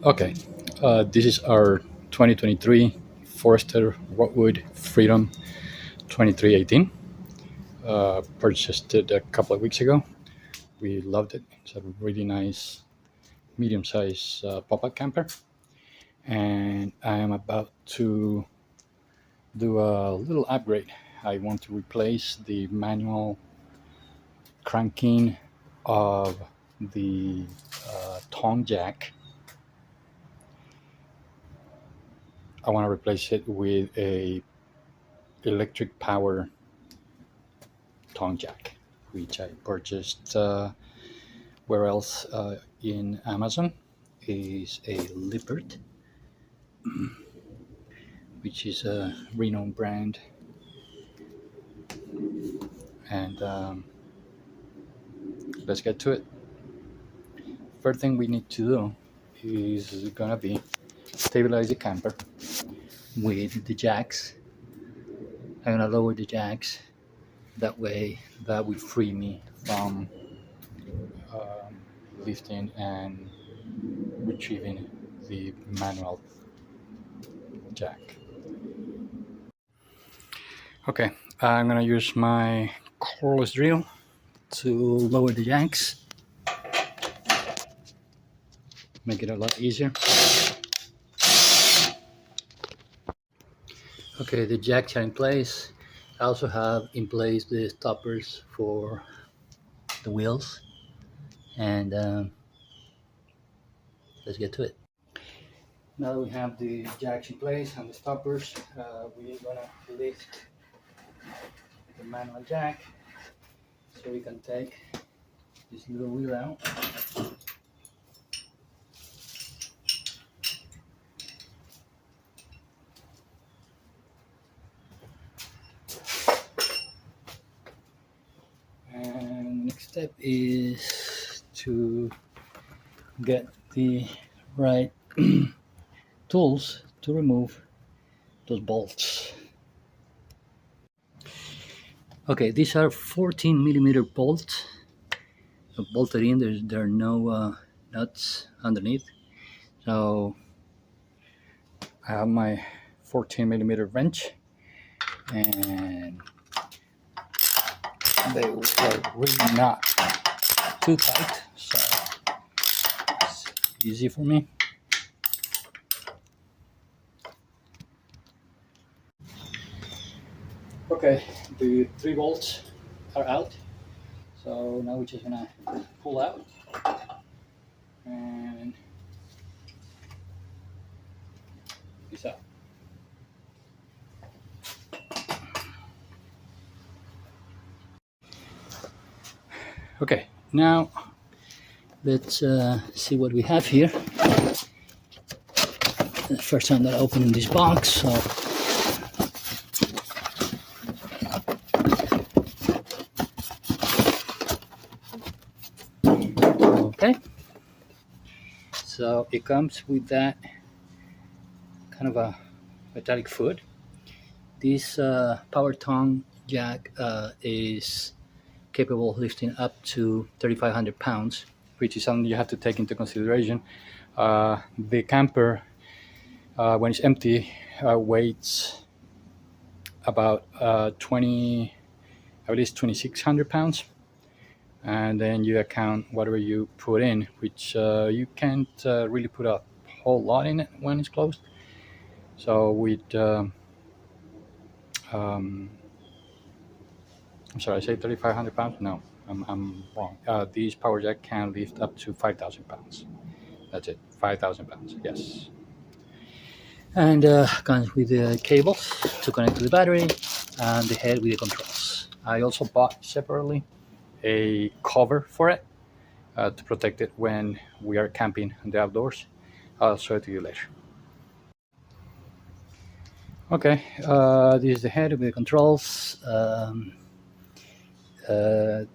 Okay, this is our 2023 Forester Rockwood Freedom 2318. Purchased it a couple of weeks ago. We loved it. It's a really nice medium-sized pop-up camper, and I am about to do a little upgrade. I want to replace the manual cranking of the tongue jack. I want to replace it with a electric power tongue jack, which I purchased where else in Amazon. Is a Lippert, which is a renowned brand, and let's get to it. First thing we need to do is gonna be stabilize the camper with the jacks. I'm gonna lower the jacks, that way that will free me from lifting and retrieving the manual jack. Okay, I'm gonna use my cordless drill to lower the jacks, make it a lot easier. Okay, the jacks are in place. I also have in place the stoppers for the wheels, and let's get to it. Now that we have the jacks in place and the stoppers, we're gonna lift the manual jack so we can take this little wheel out. And next step is to get the right tools to remove those bolts. Okay, these are 14mm bolts bolted in. There are no nuts underneath, so I have my 14mm wrench, and they were really not too tight, so it's easy for me. Okay, the 3 bolts are out, so now we're just gonna pull out and this out. Okay, now let's see what we have here. The first time that I open this box, so okay, so it comes with that kind of a metallic foot. This power tongue jack is capable of lifting up to 3,500 pounds, which is something you have to take into consideration. The camper, when it's empty, weighs about at least 2,600 pounds. And then you account whatever you put in, which you can't really put a whole lot in it when it's closed. So with I'm sorry, I say 3,500 pounds? No, I'm wrong. These power jack can lift up to 5,000 pounds. That's it, 5,000 pounds, yes. And comes with the cables to connect to the battery and the head with the controls. I also bought separately a cover for it to protect it when we are camping in the outdoors. I'll show it to you later. Okay, this is the head with the controls.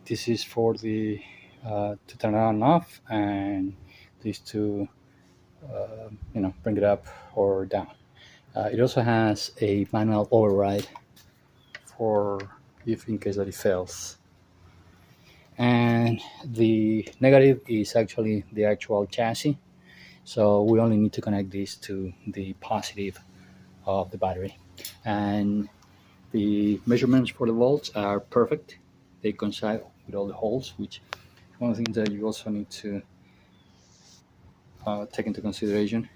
This is for the to turn it on and off, and these to bring it up or down. It also has a manual override for if in case that it fails. And the negative is actually the actual chassis. So we only need to connect this to the positive of the battery. And the measurements for the volts are perfect. They coincide with all the holes, which is one of the things that you also need to take into consideration.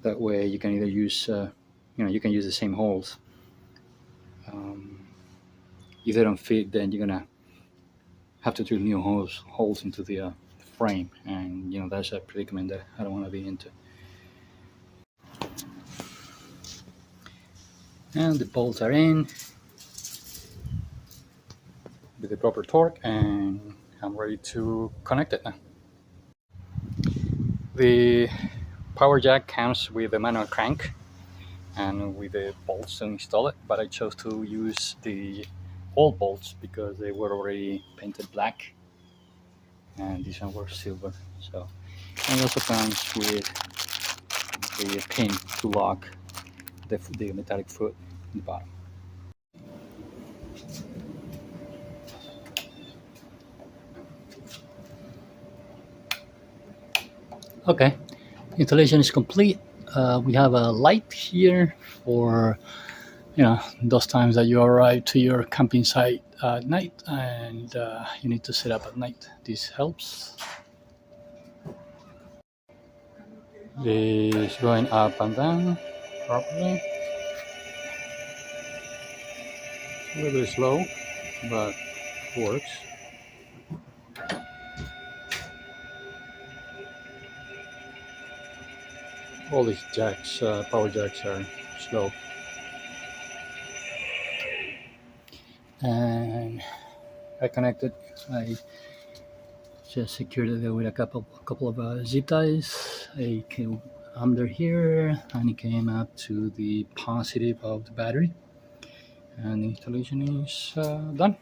That way you can either use, you can use the same holes. If they don't fit, then you're gonna have to drill new holes into the frame, and that's a predicament that I don't want to be into. And the bolts are in with the proper torque, and I'm ready to connect it now. The power jack comes with a manual crank and with the bolts to install it, but I chose to use the old bolts because they were already painted black and these ones were silver. So, and it also comes with the pin to lock the metallic foot in the bottom. Okay, installation is complete. We have a light here for those times that you arrive to your camping site at night and you need to set up at night. This helps. This going up and down properly. It's a little bit slow, but it works. All these jacks, power jacks, are slow. And I just secured it with a couple of zip ties. I came under here and it came up to the positive of the battery, and the installation is done.